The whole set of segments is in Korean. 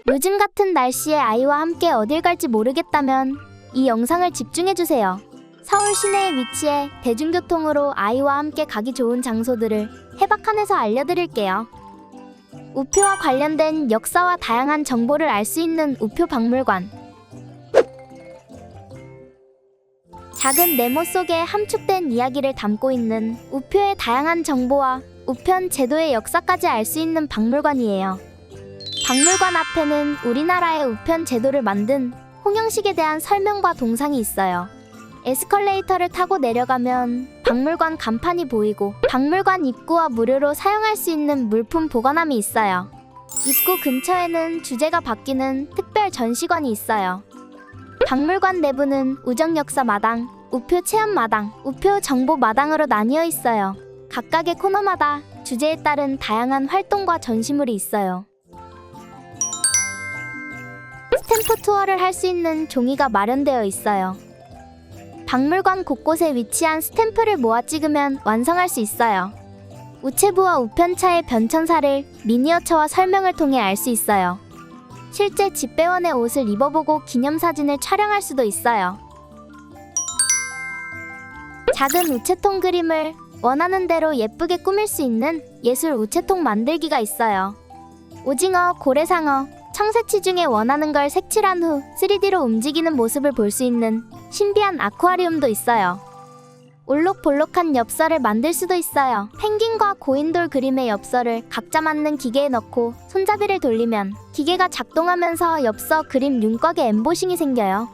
요즘 같은 날씨에 아이와 함께 어딜 갈지 모르겠다면 이 영상을 집중해주세요. 서울 시내에 위치해 대중교통으로 아이와 함께 가기 좋은 장소들을 해박한에서 알려드릴게요. 우표와 관련된 역사와 다양한 정보를 알 수 있는 우표 박물관. 작은 네모 속에 함축된 이야기를 담고 있는 우표의 다양한 정보와 우편 제도의 역사까지 알 수 있는 박물관이에요. 박물관 앞에는 우리나라의 우편 제도를 만든 홍영식에 대한 설명과 동상이 있어요. 에스컬레이터를 타고 내려가면 박물관 간판이 보이고 박물관 입구와 무료로 사용할 수 있는 물품 보관함이 있어요. 입구 근처에는 주제가 바뀌는 특별 전시관이 있어요. 박물관 내부는 우정 역사 마당, 우표 체험 마당, 우표 정보 마당으로 나뉘어 있어요. 각각의 코너마다 주제에 따른 다양한 활동과 전시물이 있어요. 스탬프 투어를 할 수 있는 종이가 마련되어 있어요. 박물관 곳곳에 위치한 스탬프를 모아 찍으면 완성할 수 있어요. 우체부와 우편차의 변천사를 미니어처와 설명을 통해 알 수 있어요. 실제 집배원의 옷을 입어보고 기념사진을 촬영할 수도 있어요. 작은 우체통 그림을 원하는 대로 예쁘게 꾸밀 수 있는 예술 우체통 만들기가 있어요. 오징어, 고래상어, 청새치 중에 원하는 걸 색칠한 후 3D로 움직이는 모습을 볼 수 있는 신비한 아쿠아리움도 있어요. 올록볼록한 엽서를 만들 수도 있어요. 펭귄과 고인돌 그림의 엽서를 각자 맞는 기계에 넣고 손잡이를 돌리면 기계가 작동하면서 엽서 그림 윤곽에 엠보싱이 생겨요.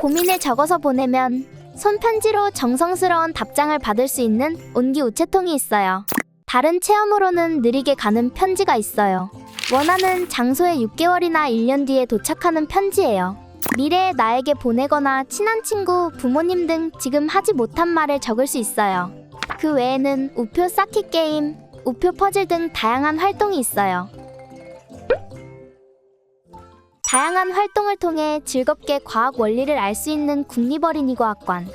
고민을 적어서 보내면 손편지로 정성스러운 답장을 받을 수 있는 온기 우체통이 있어요. 다른 체험으로는 느리게 가는 편지가 있어요. 원하는 장소에 6개월이나 1년 뒤에 도착하는 편지예요. 미래에 나에게 보내거나 친한 친구, 부모님 등 지금 하지 못한 말을 적을 수 있어요. 그 외에는 우표 쌓기 게임, 우표 퍼즐 등 다양한 활동이 있어요. 다양한 활동을 통해 즐겁게 과학 원리를 알 수 있는 국립어린이과학관.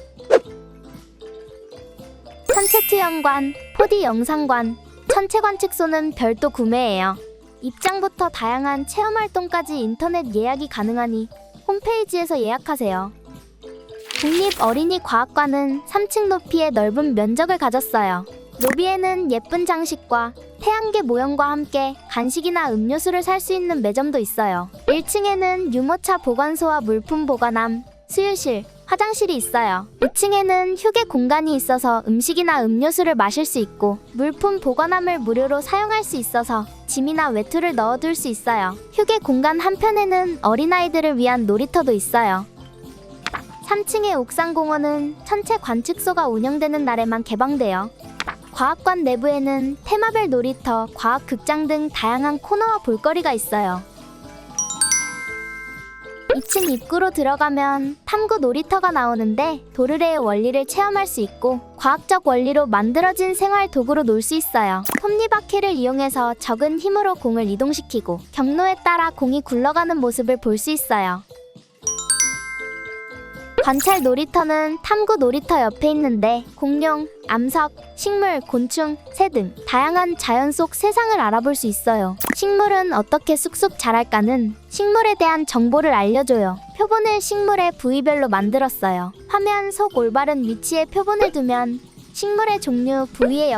천체투영관, 4D 영상관, 천체관측소는 별도 구매예요. 입장부터 다양한 체험활동까지 인터넷 예약이 가능하니 홈페이지에서 예약하세요. 국립어린이과학관은 3층 높이의 넓은 면적을 가졌어요. 로비에는 예쁜 장식과 태양계 모형과 함께 간식이나 음료수를 살 수 있는 매점도 있어요. 1층에는 유모차 보관소와 물품 보관함, 수유실, 화장실이 있어요. 2층에는 휴게 공간이 있어서 음식이나 음료수를 마실 수 있고 물품 보관함을 무료로 사용할 수 있어서 짐이나 외투를 넣어둘 수 있어요. 휴게 공간 한편에는 어린아이들을 위한 놀이터도 있어요. 3층의 옥상공원은 천체 관측소가 운영되는 날에만 개방돼요. 과학관 내부에는 테마별 놀이터, 과학극장 등 다양한 코너와 볼거리가 있어요. 2층 입구로 들어가면 탐구 놀이터가 나오는데 도르래의 원리를 체험할 수 있고 과학적 원리로 만들어진 생활 도구로 놀 수 있어요. 톱니바퀴를 이용해서 적은 힘으로 공을 이동시키고 경로에 따라 공이 굴러가는 모습을 볼 수 있어요. 관찰 놀이터는 탐구 놀이터 옆에 있는데 공룡, 암석, 식물, 곤충, 새 등 다양한 자연 속 세상을 알아볼 수 있어요. 식물은 어떻게 쑥쑥 자랄까는 식물에 대한 정보를 알려줘요. 표본을 식물의 부위별로 만들었어요. 화면 속 올바른 위치에 표본을 두면 식물의 종류, 부위의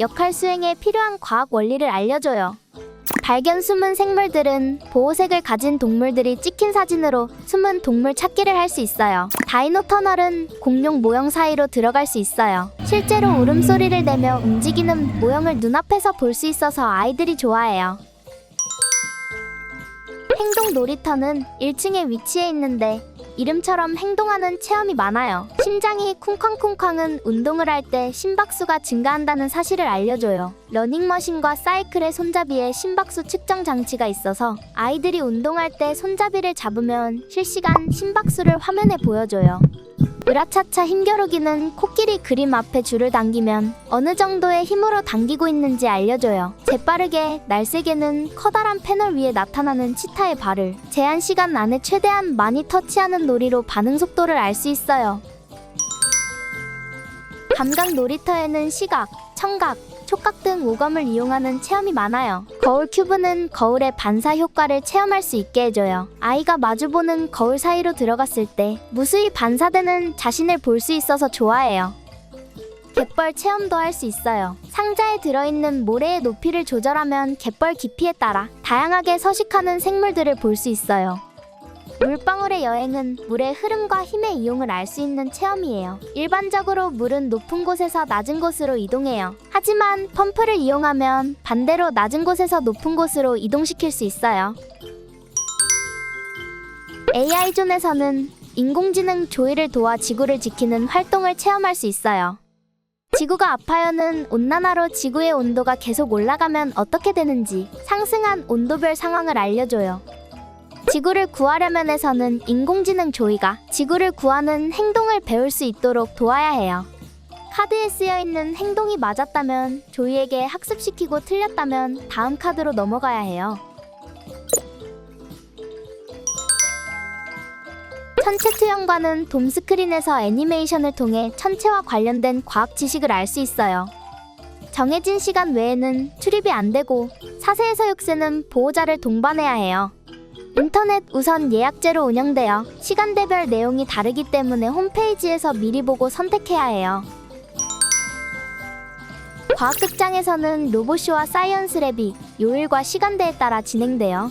역할 수행에 필요한 과학 원리를 알려줘요. 발견 숨은 생물들은 보호색을 가진 동물들이 찍힌 사진으로 숨은 동물 찾기를 할 수 있어요. 다이노 터널은 공룡 모형 사이로 들어갈 수 있어요. 실제로 울음소리를 내며 움직이는 모형을 눈앞에서 볼 수 있어서 아이들이 좋아해요. 행동 놀이터는 1층에 위치해 있는데 이름처럼 행동하는 체험이 많아요. 심장이 쿵쾅쿵쾅은 운동을 할 때 심박수가 증가한다는 사실을 알려줘요. 러닝머신과 사이클의 손잡이에 심박수 측정 장치가 있어서 아이들이 운동할 때 손잡이를 잡으면 실시간 심박수를 화면에 보여줘요. 으라차차 힘겨루기는 코끼리 그림 앞에 줄을 당기면 어느 정도의 힘으로 당기고 있는지 알려줘요. 재빠르게 날쌔개는 커다란 패널 위에 나타나는 치타의 발을 제한 시간 안에 최대한 많이 터치하는 놀이로 반응 속도를 알 수 있어요. 감각 놀이터에는 시각, 청각, 촉각 등 오감을 이용하는 체험이 많아요. 거울 큐브는 거울의 반사 효과를 체험할 수 있게 해줘요. 아이가 마주보는 거울 사이로 들어갔을 때 무수히 반사되는 자신을 볼 수 있어서 좋아해요. 갯벌 체험도 할 수 있어요. 상자에 들어있는 모래의 높이를 조절하면 갯벌 깊이에 따라 다양하게 서식하는 생물들을 볼 수 있어요. 물방울의 여행은 물의 흐름과 힘의 이용을 알 수 있는 체험이에요. 일반적으로 물은 높은 곳에서 낮은 곳으로 이동해요. 하지만 펌프를 이용하면 반대로 낮은 곳에서 높은 곳으로 이동시킬 수 있어요. AI존에서는 인공지능 조이를 도와 지구를 지키는 활동을 체험할 수 있어요. 지구가 아파요는 온난화로 지구의 온도가 계속 올라가면 어떻게 되는지 상승한 온도별 상황을 알려줘요. 지구를 구하려면에서는 인공지능 조이가 지구를 구하는 행동을 배울 수 있도록 도와야 해요. 카드에 쓰여있는 행동이 맞았다면 조이에게 학습시키고 틀렸다면 다음 카드로 넘어가야 해요. 천체 투영관은 돔스크린에서 애니메이션을 통해 천체와 관련된 과학 지식을 알 수 있어요. 정해진 시간 외에는 출입이 안 되고 4세에서 6세는 보호자를 동반해야 해요. 인터넷 우선 예약제로 운영되어 시간대별 내용이 다르기 때문에 홈페이지에서 미리 보고 선택해야 해요. 과학극장에서는 로봇쇼와 사이언스랩이 요일과 시간대에 따라 진행돼요.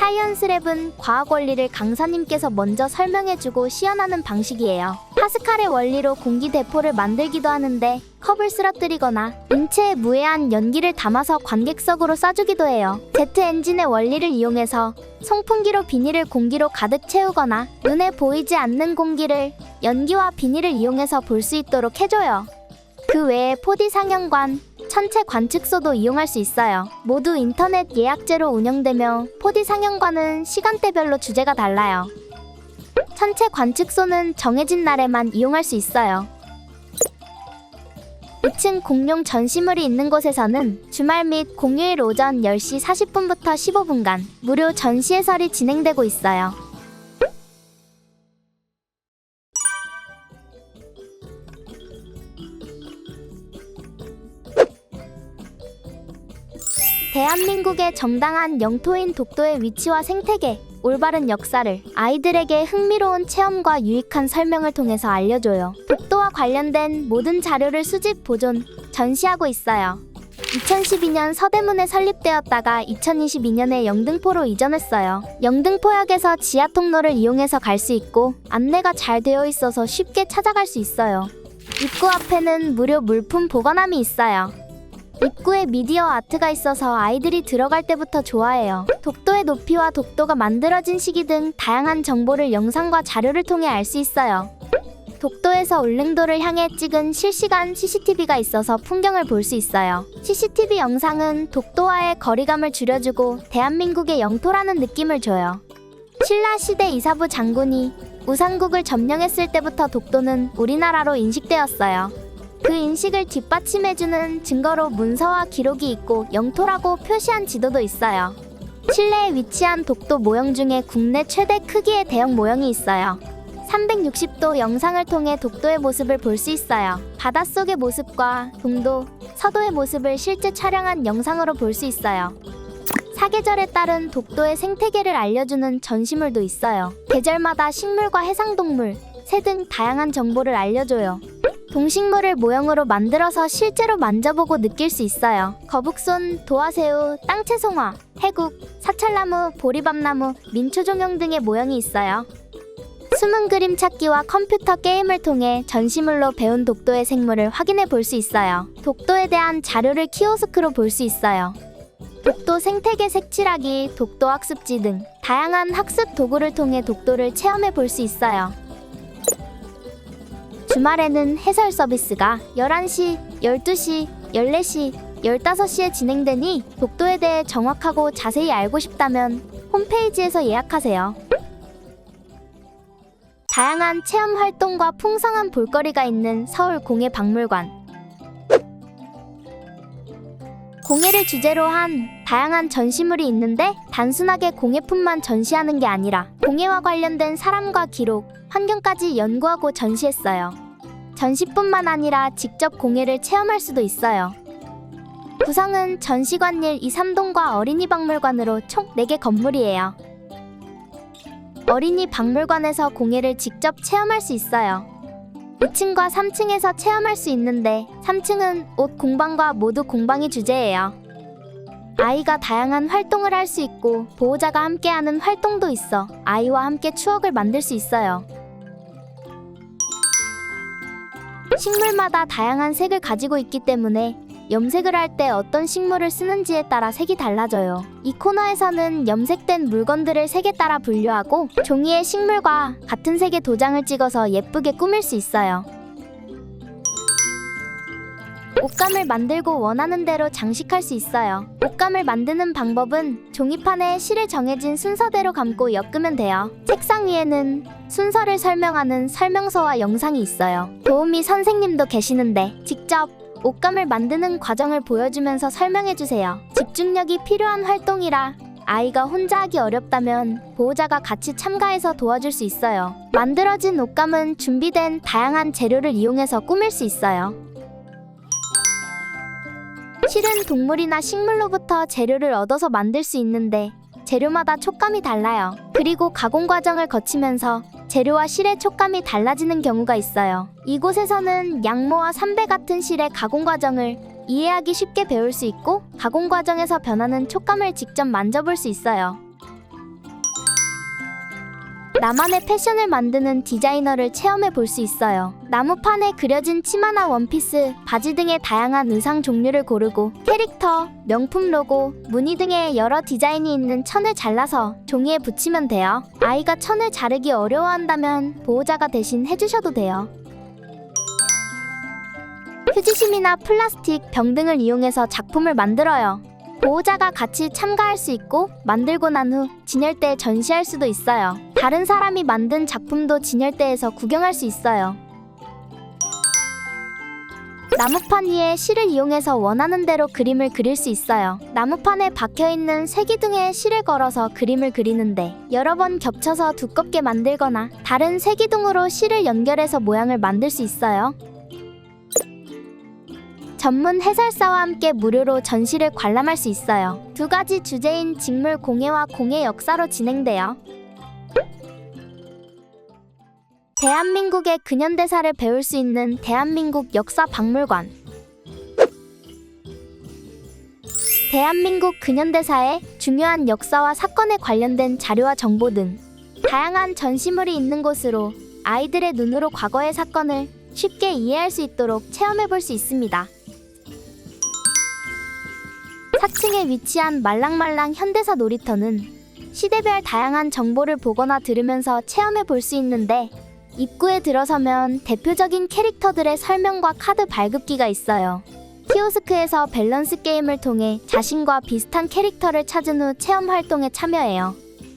사이언스랩은 과학 원리를 강사님께서 먼저 설명해주고 시연하는 방식이에요. 파스칼의 원리로 공기 대포를 만들기도 하는데 컵을 쓰러뜨리거나 인체에 무해한 연기를 담아서 관객석으로 쏴주기도 해요. 제트 엔진의 원리를 이용해서 송풍기로 비닐을 공기로 가득 채우거나 눈에 보이지 않는 공기를 연기와 비닐을 이용해서 볼 수 있도록 해줘요. 그 외에 4D 상영관, 천체 관측소도 이용할 수 있어요. 모두 인터넷 예약제로 운영되며 4D 상영관은 시간대별로 주제가 달라요. 천체 관측소는 정해진 날에만 이용할 수 있어요. 2층 공룡 전시물이 있는 곳에서는 주말 및 공휴일 오전 10시 40분부터 15분간 무료 전시 해설이 진행되고 있어요. 대한민국의 정당한 영토인 독도의 위치와 생태계, 올바른 역사를 아이들에게 흥미로운 체험과 유익한 설명을 통해서 알려줘요. 독도와 관련된 모든 자료를 수집, 보존, 전시하고 있어요. 2012년 서대문에 설립되었다가 2022년에 영등포로 이전했어요. 영등포역에서 지하 통로를 이용해서 갈 수 있고 안내가 잘 되어 있어서 쉽게 찾아갈 수 있어요. 입구 앞에는 무료 물품 보관함이 있어요. 입구에 미디어 아트가 있어서 아이들이 들어갈 때부터 좋아해요. 독도의 높이와 독도가 만들어진 시기 등 다양한 정보를 영상과 자료를 통해 알 수 있어요. 독도에서 울릉도를 향해 찍은 실시간 CCTV가 있어서 풍경을 볼 수 있어요. CCTV 영상은 독도와의 거리감을 줄여주고 대한민국의 영토라는 느낌을 줘요. 신라시대 이사부 장군이 우상국을 점령했을 때부터 독도는 우리나라로 인식되었어요. 그 인식을 뒷받침해주는 증거로 문서와 기록이 있고 영토라고 표시한 지도도 있어요. 실내에 위치한 독도 모형 중에 국내 최대 크기의 대형 모형이 있어요. 360도 영상을 통해 독도의 모습을 볼 수 있어요. 바닷속의 모습과 동도, 서도의 모습을 실제 촬영한 영상으로 볼 수 있어요. 사계절에 따른 독도의 생태계를 알려주는 전시물도 있어요. 계절마다 식물과 해상동물, 새 등 다양한 정보를 알려줘요. 동식물을 모형으로 만들어서 실제로 만져보고 느낄 수 있어요. 거북손, 도화새우, 땅채송화, 해국, 사철나무, 보리밥나무, 민초종용 등의 모형이 있어요. 숨은 그림 찾기와 컴퓨터 게임을 통해 전시물로 배운 독도의 생물을 확인해 볼 수 있어요. 독도에 대한 자료를 키오스크로 볼 수 있어요. 독도 생태계 색칠하기, 독도 학습지 등 다양한 학습 도구를 통해 독도를 체험해 볼 수 있어요. 주말에는 해설 서비스가 11시, 12시, 14시, 15시에 진행되니 독도에 대해 정확하고 자세히 알고 싶다면 홈페이지에서 예약하세요. 다양한 체험 활동과 풍성한 볼거리가 있는 서울 공예박물관. 공예를 주제로 한 다양한 전시물이 있는데 단순하게 공예품만 전시하는 게 아니라 공예와 관련된 사람과 기록, 환경까지 연구하고 전시했어요. 전시뿐만 아니라 직접 공예를 체험할 수도 있어요. 구성은 전시관 1, 2, 3동과 어린이 박물관으로 총 4개 건물이에요. 어린이 박물관에서 공예를 직접 체험할 수 있어요. 2층과 3층에서 체험할 수 있는데 3층은 옷 공방과 모두 공방이 주제예요. 아이가 다양한 활동을 할 수 있고 보호자가 함께하는 활동도 있어 아이와 함께 추억을 만들 수 있어요. 식물마다 다양한 색을 가지고 있기 때문에 염색을 할 때 어떤 식물을 쓰는지에 따라 색이 달라져요. 이 코너에서는 염색된 물건들을 색에 따라 분류하고 종이에 식물과 같은 색의 도장을 찍어서 예쁘게 꾸밀 수 있어요. 옷감을 만들고 원하는 대로 장식할 수 있어요. 옷감을 만드는 방법은 종이판에 실을 정해진 순서대로 감고 엮으면 돼요. 책상 위에는 순서를 설명하는 설명서와 영상이 있어요. 도우미 선생님도 계시는데 직접 옷감을 만드는 과정을 보여주면서 설명해주세요. 집중력이 필요한 활동이라 아이가 혼자 하기 어렵다면 보호자가 같이 참가해서 도와줄 수 있어요. 만들어진 옷감은 준비된 다양한 재료를 이용해서 꾸밀 수 있어요. 실은 동물이나 식물로부터 재료를 얻어서 만들 수 있는데 재료마다 촉감이 달라요. 그리고 가공 과정을 거치면서 재료와 실의 촉감이 달라지는 경우가 있어요. 이곳에서는 양모와 삼배 같은 실의 가공 과정을 이해하기 쉽게 배울 수 있고 가공 과정에서 변하는 촉감을 직접 만져볼 수 있어요. 나만의 패션을 만드는 디자이너를 체험해 볼 수 있어요. 나무판에 그려진 치마나 원피스, 바지 등의 다양한 의상 종류를 고르고 캐릭터, 명품 로고, 무늬 등의 여러 디자인이 있는 천을 잘라서 종이에 붙이면 돼요. 아이가 천을 자르기 어려워한다면 보호자가 대신 해주셔도 돼요. 휴지심이나 플라스틱, 병 등을 이용해서 작품을 만들어요. 보호자가 같이 참가할 수 있고 만들고 난 후 진열대에 전시할 수도 있어요. 다른 사람이 만든 작품도 진열대에서 구경할 수 있어요. 나무판 위에 실을 이용해서 원하는 대로 그림을 그릴 수 있어요. 나무판에 박혀있는 세기둥에 실을 걸어서 그림을 그리는데 여러 번 겹쳐서 두껍게 만들거나 다른 세기둥으로 실을 연결해서 모양을 만들 수 있어요. 전문 해설사와 함께 무료로 전시를 관람할 수 있어요. 2가지 주제인 직물 공예와 공예 역사로 진행돼요. 대한민국의 근현대사를 배울 수 있는 대한민국 역사박물관. 대한민국 근현대사의 중요한 역사와 사건에 관련된 자료와 정보 등 다양한 전시물이 있는 곳으로 아이들의 눈으로 과거의 사건을 쉽게 이해할 수 있도록 체험해 볼 수 있습니다. 4층에 위치한 말랑말랑 현대사 놀이터는 시대별 다양한 정보를 보거나 들으면서 체험해 볼 수 있는데 입구에 들어서면 대표적인 캐릭터들의 설명과 카드 발급기가 있어요. 키오스크에서 밸런스 게임을 통해 자신과 비슷한 캐릭터를 찾은 후 체험 활동에 참여해요.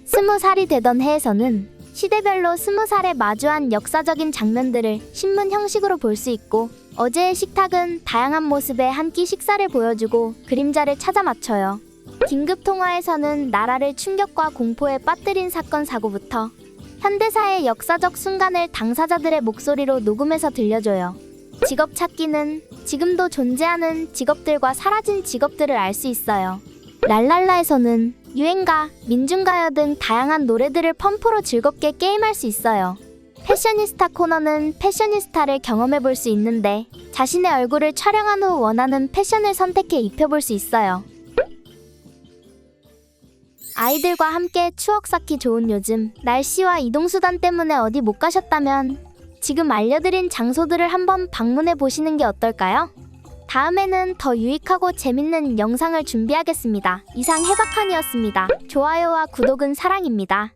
20살이 되던 해에서는 시대별로 20살에 마주한 역사적인 장면들을 신문 형식으로 볼 수 있고 어제의 식탁은 다양한 모습의 한 끼 식사를 보여주고 그림자를 찾아 맞춰요. 긴급통화에서는 나라를 충격과 공포에 빠뜨린 사건 사고부터 현대사의 역사적 순간을 당사자들의 목소리로 녹음해서 들려줘요. 직업 찾기는 지금도 존재하는 직업들과 사라진 직업들을 알 수 있어요. 랄랄라에서는 유행가, 민중가요 등 다양한 노래들을 펌프로 즐겁게 게임할 수 있어요. 패셔니스타 코너는 패셔니스타를 경험해 볼 수 있는데 자신의 얼굴을 촬영한 후 원하는 패션을 선택해 입혀볼 수 있어요. 아이들과 함께 추억 쌓기 좋은 요즘, 날씨와 이동수단 때문에 어디 못 가셨다면 지금 알려드린 장소들을 한번 방문해 보시는 게 어떨까요? 다음에는 더 유익하고 재밌는 영상을 준비하겠습니다. 이상 해박한이었습니다. 좋아요와 구독은 사랑입니다.